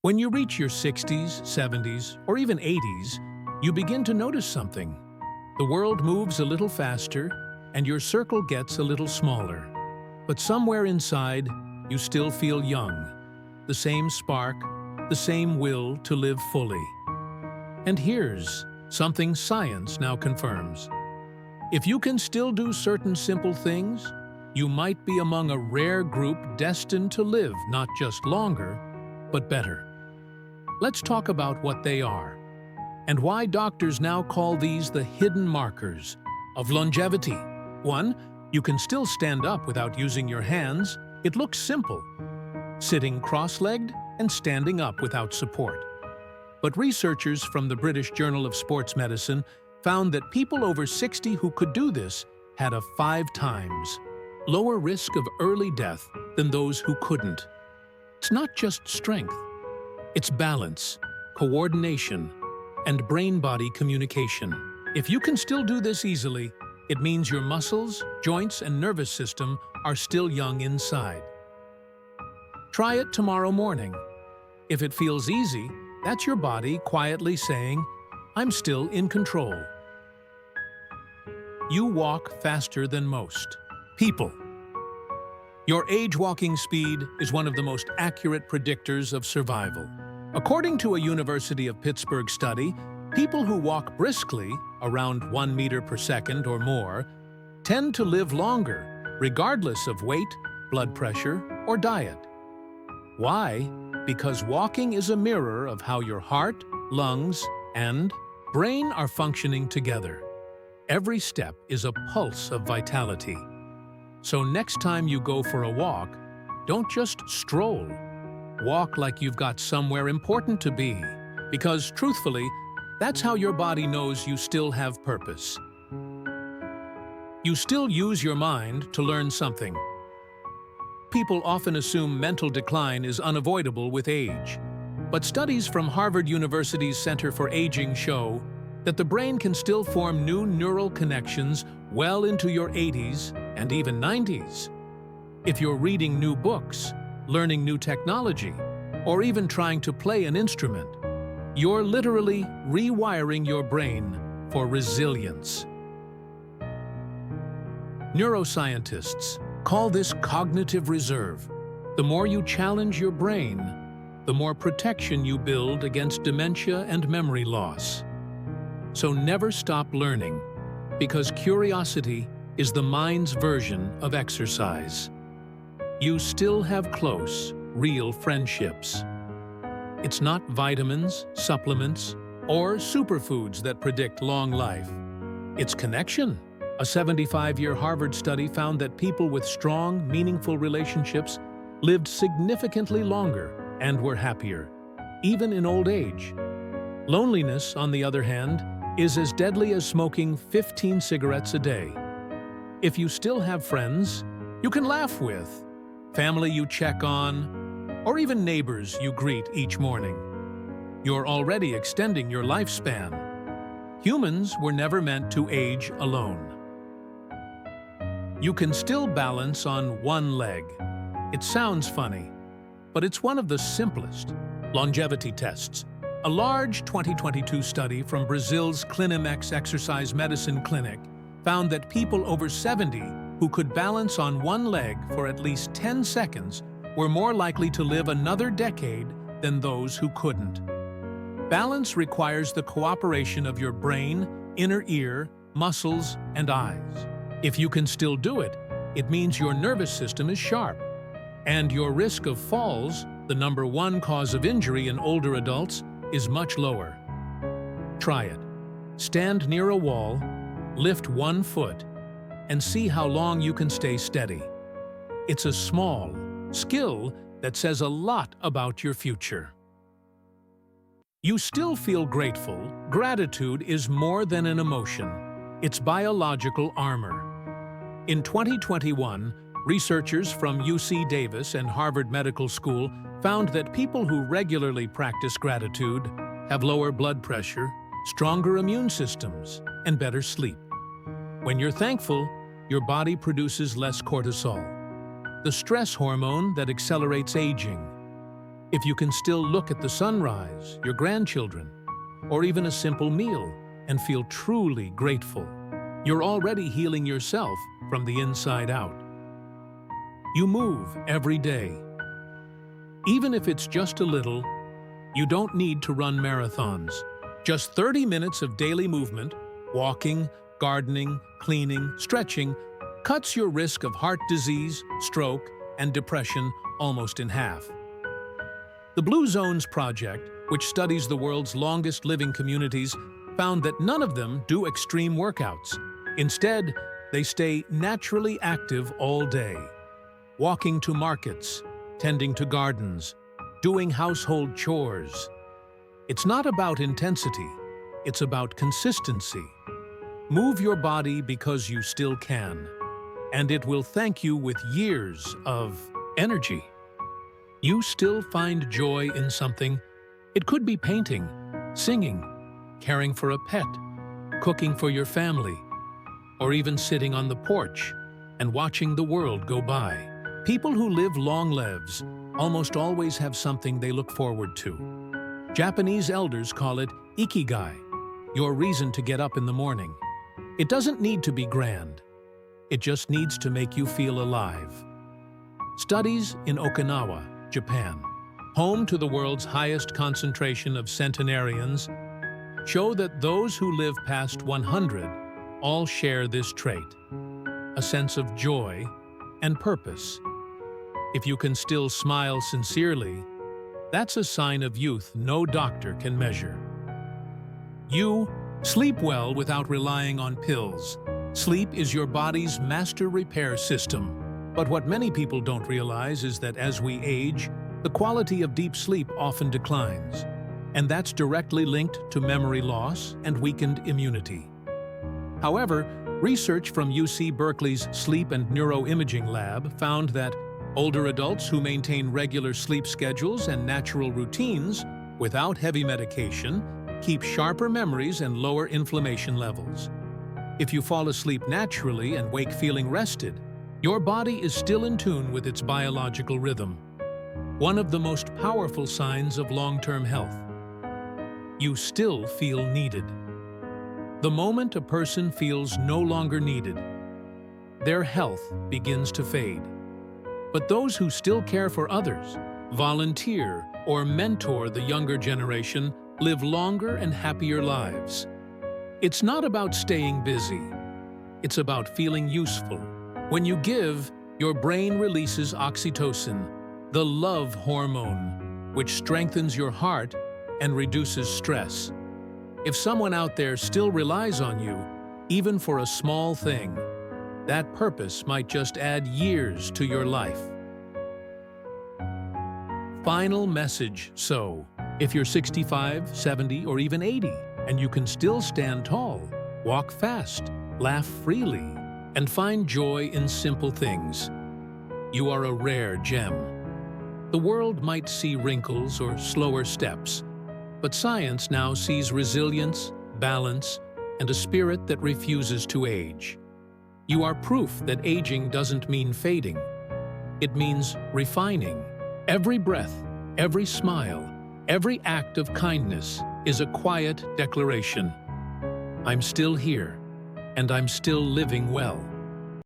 When you reach your 60s, 70s, or even 80s, you begin to notice something. The world moves a little faster, and your circle gets a little smaller. But somewhere inside, you still feel young. The same spark, the same will to live fully. And here's something science now confirms. If you can still do certain simple things, you might be among a rare group destined to live not just longer, but better. Let's talk about what they are, and why doctors now call these the hidden markers of longevity. 1. You can still stand up without using your hands. It looks simple, sitting cross-legged and standing up without support. But researchers from the British Journal of Sports Medicine found that people over 60 who could do this had a 5 times lower risk of early death than those who couldn't. It's not just strength. It's balance, coordination, and brain-body communication. If you can still do this easily, it means your muscles, joints, and nervous system are still young inside. Try it tomorrow morning. If it feels easy, that's your body quietly saying, "I'm still in control." You walk faster than most people. Your age-walking speed is one of the most accurate predictors of survival. According to a University of Pittsburgh study, people who walk briskly, around 1 meter per second or more, tend to live longer, regardless of weight, blood pressure, or diet. Why? Because walking is a mirror of how your heart, lungs, and brain are functioning together. Every step is a pulse of vitality. So next time you go for a walk, don't just stroll. Walk like you've got somewhere important to be, because truthfully, that's how your body knows you still have purpose. You still use your mind to learn something. People often assume mental decline is unavoidable with age, but studies from Harvard University's Center for Aging show that the brain can still form new neural connections well into your 80s and even 90s. If you're reading new books, learning new technology, or even trying to play an instrument, you're literally rewiring your brain for resilience. Neuroscientists call this cognitive reserve. The more you challenge your brain, the more protection you build against dementia and memory loss. So never stop learning, because curiosity is the mind's version of exercise. You still have close, real friendships. It's not vitamins, supplements, or superfoods that predict long life. It's connection. A 75-year Harvard study found that people with strong, meaningful relationships lived significantly longer and were happier, even in old age. Loneliness, on the other hand, is as deadly as smoking 15 cigarettes a day. If you still have friends you can laugh with, family you check on, or even neighbors you greet each morning, you're already extending your lifespan. Humans were never meant to age alone. You can still balance on one leg. It sounds funny, but it's one of the simplest longevity tests. A large 2022 study from Brazil's Clinimex Exercise Medicine Clinic found that people over 70 who could balance on one leg for at least 10 seconds were more likely to live another decade than those who couldn't. Balance requires the cooperation of your brain, inner ear, muscles, and eyes. If you can still do it, it means your nervous system is sharp, and your risk of falls, the #1 cause of injury in older adults, is much lower. Try it. Stand near a wall, lift 1 foot, and see how long you can stay steady. It's a small skill that says a lot about your future. You still feel grateful. Gratitude is more than an emotion. It's biological armor. In 2021, researchers from UC Davis and Harvard Medical School found that people who regularly practice gratitude have lower blood pressure, stronger immune systems, and better sleep. When you're thankful, your body produces less cortisol, the stress hormone that accelerates aging. If you can still look at the sunrise, your grandchildren, or even a simple meal and feel truly grateful, you're already healing yourself from the inside out. You move every day. Even if it's just a little, you don't need to run marathons. Just 30 minutes of daily movement, walking, gardening, cleaning, stretching, cuts your risk of heart disease, stroke, and depression almost in half. The Blue Zones Project, which studies the world's longest living communities, found that none of them do extreme workouts. Instead, they stay naturally active all day, walking to markets, tending to gardens, doing household chores. It's not about intensity, it's about consistency. Move your body because you still can, and it will thank you with years of energy. You still find joy in something. It could be painting, singing, caring for a pet, cooking for your family, or even sitting on the porch and watching the world go by. People who live long lives almost always have something they look forward to. Japanese elders call it ikigai, your reason to get up in the morning. It doesn't need to be grand. It just needs to make you feel alive. Studies in Okinawa, Japan, home to the world's highest concentration of centenarians, show that those who live past 100 all share this trait, a sense of joy and purpose. If you can still smile sincerely, that's a sign of youth no doctor can measure. You sleep well without relying on pills. Sleep is your body's master repair system. But what many people don't realize is that as we age, the quality of deep sleep often declines, and that's directly linked to memory loss and weakened immunity. However, research from UC Berkeley's Sleep and Neuroimaging Lab found that older adults who maintain regular sleep schedules and natural routines without heavy medication keep sharper memories and lower inflammation levels. If you fall asleep naturally and wake feeling rested, your body is still in tune with its biological rhythm, one of the most powerful signs of long-term health. You still feel needed. The moment a person feels no longer needed, their health begins to fade. But those who still care for others, volunteer, or mentor the younger generation live longer and happier lives. It's not about staying busy. It's about feeling useful. When you give, your brain releases oxytocin, the love hormone, which strengthens your heart and reduces stress. If someone out there still relies on you, even for a small thing, that purpose might just add years to your life. Final message. So, if you're 65, 70, or even 80, and you can still stand tall, walk fast, laugh freely, and find joy in simple things, you are a rare gem. The world might see wrinkles or slower steps, but science now sees resilience, balance, and a spirit that refuses to age. You are proof that aging doesn't mean fading. It means refining. Every breath, every smile, every act of kindness is a quiet declaration. I'm still here, and I'm still living well.